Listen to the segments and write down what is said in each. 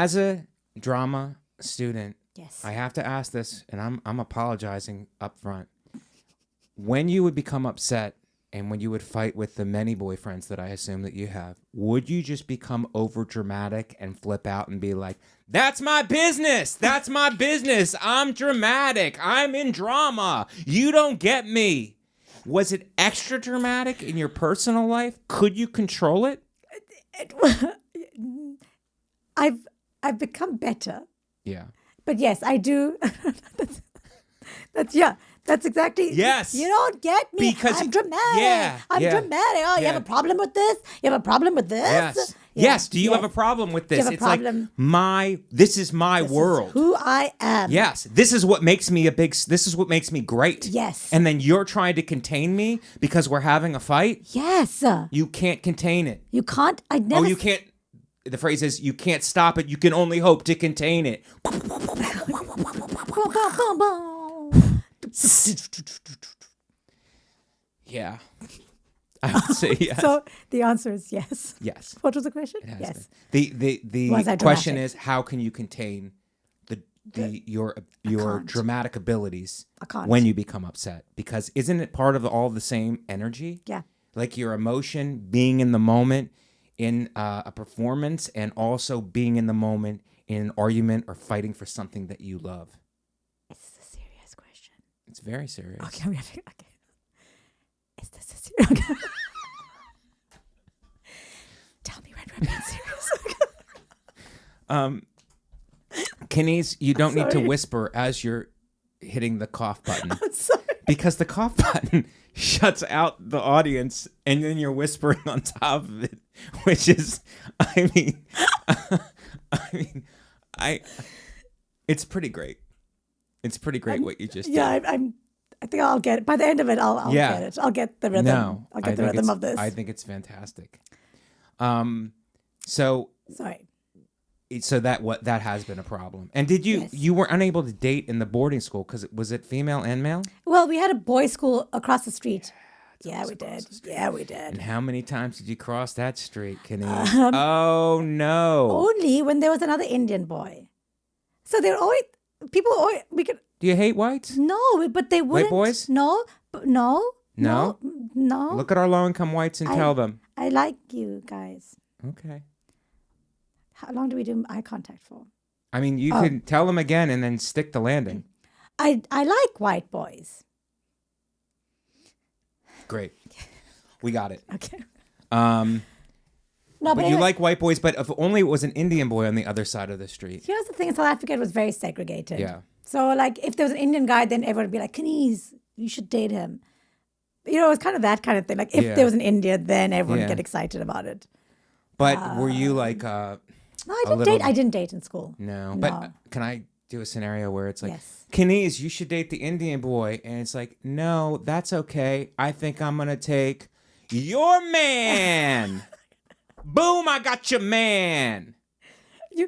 As a drama student, Yes. I have to ask this, and I'm apologizing up front. When you would become upset and when you would fight with the many boyfriends that I assume that you have, would you just become over dramatic and flip out and be like, that's my business. That's my business. I'm dramatic. I'm in drama. You don't get me. Was it extra dramatic in your personal life? Could you control it? I've become better. Yeah. But yes, I do. That's exactly. Yes. You don't get me. Because I'm dramatic. yeah, I'm yeah, dramatic. Oh, you yeah. have a problem with this? You have a problem with this? Yes. Yeah, Yes. Do you have a problem with this? Do you have a It's problem? like this is my world. Is who I am. Yes. This is what makes me this is what makes me great. Yes. And then you're trying to contain me because we're having a fight? Yes. You can't contain it. You can't. I never. Oh, you can't. The phrase is, you can't stop it. You can only hope to contain it. Yeah. I would say yes. So the answer is yes. Yes. What was the question? It has Yes. been. The Was I question dramatic? is, how can you contain your can't. dramatic abilities I can't. when you become upset? Because isn't it part of all the same energy? Yeah. Like your emotion, being in the moment in a performance, and also being in the moment in an argument or fighting for something that you love. Is this a serious question? It's very serious. Okay. Is this a serious? Okay. Tell me when we're being serious. Kaneez, you don't need to Sorry. whisper as you're hitting the cough button. I'm sorry. Because the cough button shuts out the audience, and then you're whispering on top of it, which is, it's pretty great. It's pretty great what you just did. Yeah, I think I'll get it. By the end of it, I'll get it. I'll get the rhythm. No, I'll get the rhythm of this. I think it's fantastic. So Sorry. that has been a problem. And did you Yes. you were unable to date in the boarding school because was it female and male? Well, we had a boys' school across the street. Yeah, we did. Yeah, we did. And how many times did you cross that street, Kaneez? Oh no! Only when there was another Indian boy. So they're always we could. Do you hate whites? No, but they wouldn't. boys? No, no. No? Look at our low-income whites and tell them. I like you guys. Okay. How long do we do eye contact for? I mean, you can tell them again and then stick the landing. I like white boys. Great. We got it. Okay. But anyway, you like white boys, but if only it was an Indian boy on the other side of the street. here's the thing: South Africa was very segregated. Yeah. So, like, if there was an Indian guy, then everyone would be like, Kaneez, you should date him. You know, it was kind of that kind of thing. Like, if Yeah. there was an Indian, then everyone Yeah. would get excited about it. But were you like No, little- I didn't date in school. No. But can I do a scenario where it's like, Yes. Kaneez, you should date the Indian boy. And it's like, no, that's okay. I think I'm going to take your man. Boom, I got your man.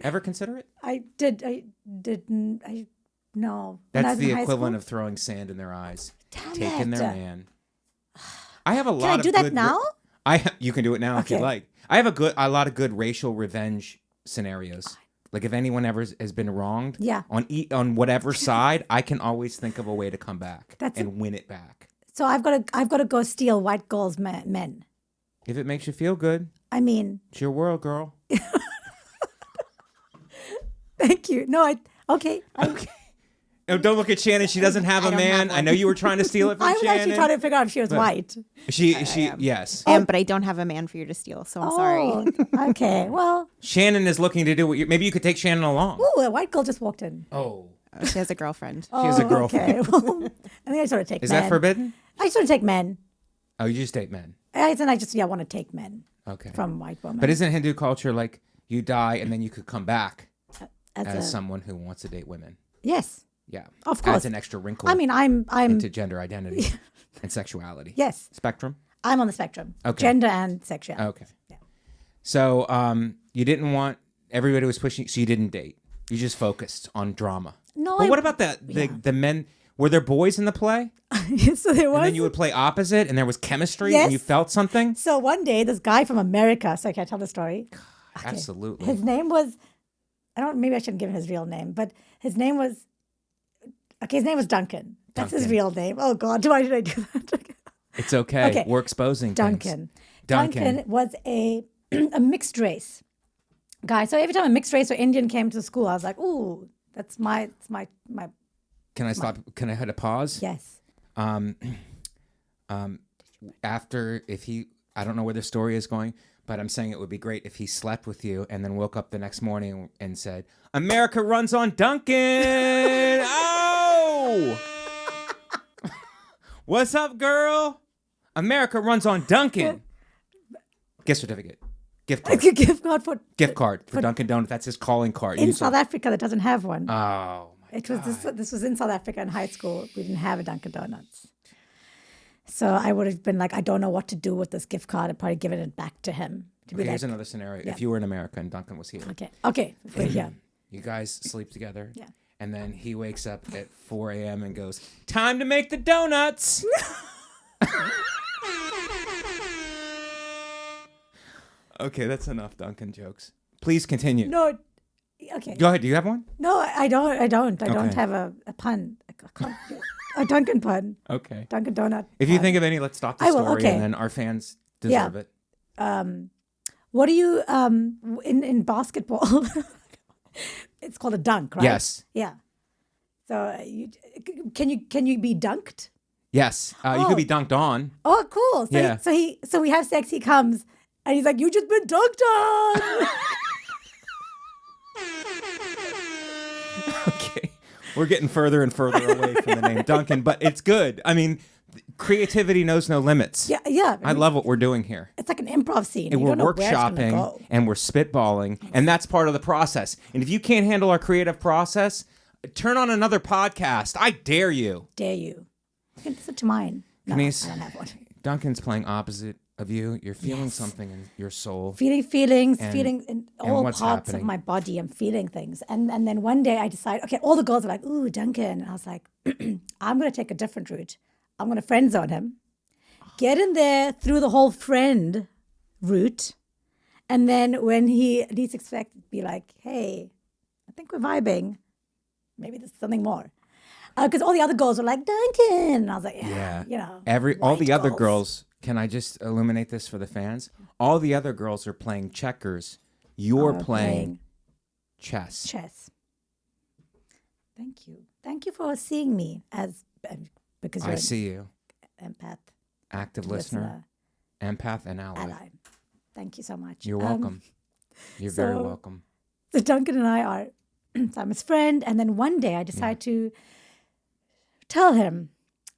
Ever consider it? I didn't. No. When I That's was in the high equivalent school? of throwing sand in their eyes. Damn Taking it. their man. I have a lot Can I of do that good now? You can do it now if you Okay. like. I have a lot of good racial revenge scenarios. Like if anyone ever has been wronged, Yeah. on whatever side, I can always think of a way to come back and win it back. So I've got to go steal white girls' men. If it makes you feel good, I mean, it's your world, girl. thank you. No, okay. Oh, don't look at Shannon. She doesn't have a man. I know you were trying to steal it from I was Shannon. actually trying to figure out if she was white. She yes. But I don't have a man for you to steal, so I'm sorry. Oh, okay. Well, Shannon is looking to do what maybe you could take Shannon along. ooh, a white girl just walked in. Oh. She has a girlfriend. She has a girlfriend. Okay. Well, I think I sort of take Is men. that forbidden? I just want to take men. Oh, you just date men. And I just want to take men Okay. from white women. But isn't Hindu culture like you die and then you could come back as as someone who wants to date women? yes, Yeah. of course. Adds an extra wrinkle I mean, I'm into gender identity and sexuality. yes, Spectrum? I'm on the spectrum. Okay. Gender and sexuality. Okay. Yeah. So you didn't want everybody was pushing, so you didn't date. You just focused on drama. No, But what about the men? Were there boys in the play? so there was. And then you would play opposite and there was chemistry Yes. and you felt something? So one day, this guy from America. So can I tell the story? Okay. Absolutely. His name was maybe I shouldn't give him his real name, but his name was Duncan. That's his Duncan. real name. Oh God, why did I do that? It's okay. Okay. We're exposing Duncan. things. Duncan. was a mixed race guy. So every time a mixed race or Indian came to school, I was like, ooh, that's my. Can I stop? Can I hit a pause? Yes. After, I don't know where the story is going, but I'm saying it would be great if he slept with you and then woke up the next morning and said, America runs on Duncan. Oh! What's up, girl? America runs on Duncan. Gift certificate. Gift card. Gift card for Dunkin' Donuts. That's his calling card. in South Africa that doesn't have one. Oh, my It was this was in South Africa in high school. We didn't have a Dunkin' Donuts. So I would have been like, I don't know what to do with this gift card. I'd probably given it back to him. Okay, here's another scenario. Yeah. If you were in America and Duncan was here. Okay. We're here. You guys sleep together. Yeah. And then he wakes up at 4 a.m. and goes, time to make the donuts. Okay, that's enough Duncan jokes. Please continue. No. Okay. Go ahead. Do you have one? No, I don't. I don't Okay. have a pun. A Dunkin' pun. Okay. Dunkin' Donut. If you pun. think of any, let's stop the I will, story okay. and then our fans deserve it. What do you in basketball? It's called a dunk, right? Yes. Yeah. So can you be dunked? Yes. You could be dunked on. Oh, cool. So Yeah. so we have sex. He comes and he's like, "You just been dunked on." Okay. We're getting further and further away from the name Duncan, but it's good. I mean, creativity knows no limits. Yeah. I love what we're doing here. It's like an improv scene. And You we're don't know where it's gonna workshopping go. and we're spitballing, and that's part of the process. And if you can't handle our creative process, turn on another podcast. I dare you. Dare you? You can listen to mine. No, Kaneez, I don't have one. Duncan's playing opposite of you. You're feeling something in your soul. Feeling And- in all what's parts happening? of my body. I'm feeling things. And then one day I decide, okay, all the girls are like, ooh, Duncan. And I was like, I'm going to take a different route. I'm going to friend zone him. Get in there through the whole friend route. And then when he least expected, be like, hey, I think we're vibing. Maybe there's something more. Because all the other girls were like, Duncan. And I was like, yeah. You know. All white the other girls, can I just illuminate this for the fans? All the other girls are playing checkers. You're playing chess. Thank you. Thank you for seeing me because you're I see you. an empath, Active listener, empath, and ally. Thank you so much. You're welcome. You're very welcome. So Duncan and I are, so I'm his friend, and then one day I decide to tell him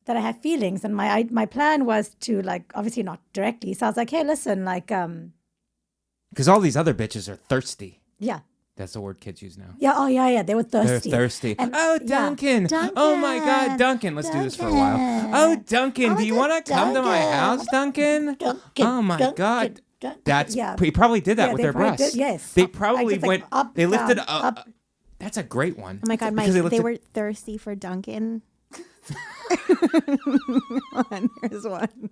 that I have feelings, and my plan was to, like, obviously not directly. So I was like, hey, listen, like, Because all these other bitches are thirsty. yeah. That's the word kids use now. Yeah, oh, yeah, they were thirsty. They're thirsty. And- Oh, yeah. Duncan. Oh, my God, Duncan. Let's do this for a while. Oh, Duncan, do you want to come to my house, Duncan? Oh, my God. That's he probably did that Yeah, with they their probably breasts. did, yes. They Up, probably just, like, went up, they lifted down, up. up. That's a great one. Oh my God, Mike, Because they were thirsty for Duncan. There's one.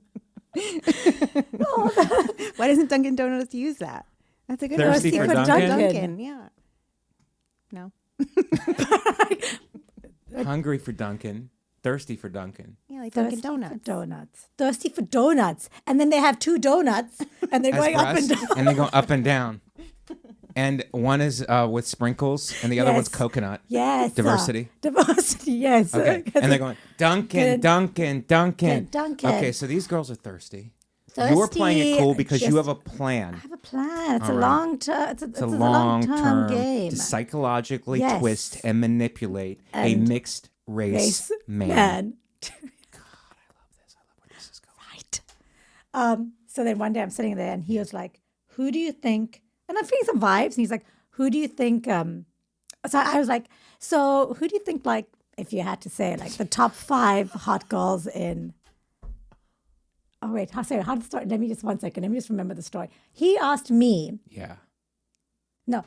Why doesn't Dunkin' Donuts use that? That's a good Thirsty one. for Dunkin'? Dunkin', yeah. No. Hungry for Duncan. Thirsty for Duncan. Yeah, like Dunkin' Donuts. Thirsty for donuts. And then they have two donuts, and they're going up and breasts, down. and they go up and down. And one is with sprinkles, and the other one's Yes. coconut. Yes. Diversity. Diversity, yes. Okay. And they're going, Duncan, Duncan, Duncan. Duncan. Okay, so these girls are thirsty. You're playing it cool because you have a plan. I have a plan. It's All a right. long term. It's It's a a long-term long-term game. to psychologically Yes. twist and manipulate a And mixed race man. God, I love this. I love where this is going. Right. So then one day I'm sitting there and he was like, who do you think, and I'm feeling some vibes, and he's like, who do you think, so I was like, so who do you think, like, if you had to say, like, the top 5 hot girls in, oh wait, how to start, let me just 1 second, let me just remember the story. He asked me, Yeah, no,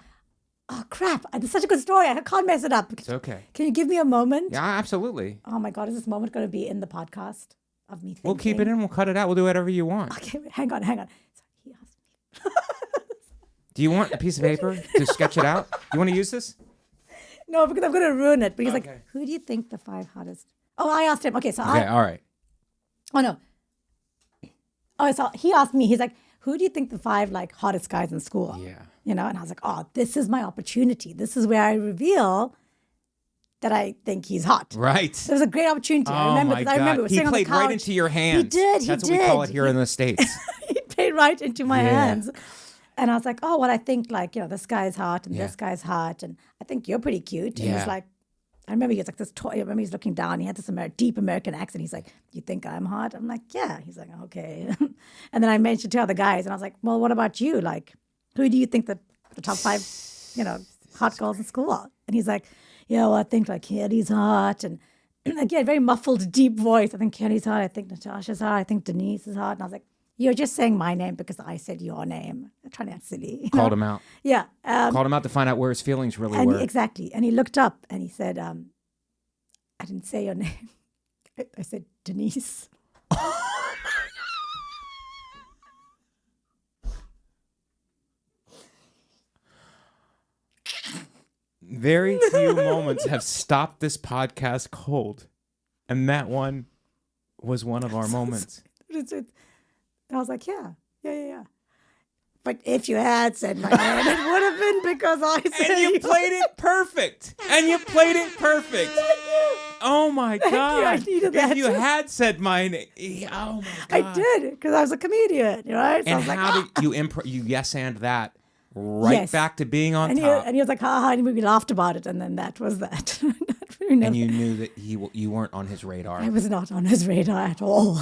oh crap, it's such a good story, I can't mess it up. it's okay. Can you give me a moment? Yeah, absolutely. Oh my God, is this moment going to be in the podcast of me thinking? We'll keep it in. We'll cut it out. We'll do whatever you want. Okay, wait, hang on. So he asked me. Do you want a piece of paper to sketch it out? You want to use this? No, because I'm going to ruin it. But he's Okay. like, who do you think the 5 hottest? Oh, I asked him. Okay, so Okay, all right. Oh, no. Oh, so he asked me, he's like, who do you think the 5 like hottest guys in school are? Yeah. You know, and I was like, oh, this is my opportunity. This is where I reveal that I think he's hot. Right. It was a great opportunity. I Oh remember my because I remember we were God. He sitting on the played couch. right into your hands. He did. That's what we call it here in the States. He played right into my Yeah. hands. And I was like, oh, well, I think like, you know, this guy's hot and Yeah. this guy's hot. And I think you're pretty cute. And Yeah. he's like, I remember he was like this toy. I remember he's looking down. He had this deep American accent. He's like, you think I'm hot? I'm like, yeah. He's like, okay. And then I mentioned 2 other guys. And I was like, well, what about you? Like, who do you think the top 5, you know, hot girls in school are? And he's like, yeah, well, I think like Kelly's hot. And again, very muffled, deep voice. I think Kelly's hot. I think Natasha's hot. I think Denise is hot. And I was like, you're just saying my name because I said your name. I'm trying to act silly. you Called know? him out. Yeah. Called him out to find out where his feelings really And were. exactly. And he looked up and he said, I didn't say your name. I said Denise. Very few moments have stopped this podcast cold. And that one was one of our moments. I was like, yeah. But if you had said my name, it would have been because I said And you played it perfect. Oh my you. I God. needed If that. you had said my name. Oh my God. I did because I was a comedian, right? So I And was like, how did you you yes and that right Yes. back to being on and top? he was like, ha ha, and we laughed about it, and then that was that. And you knew that you weren't on his radar. I was not on his radar at all.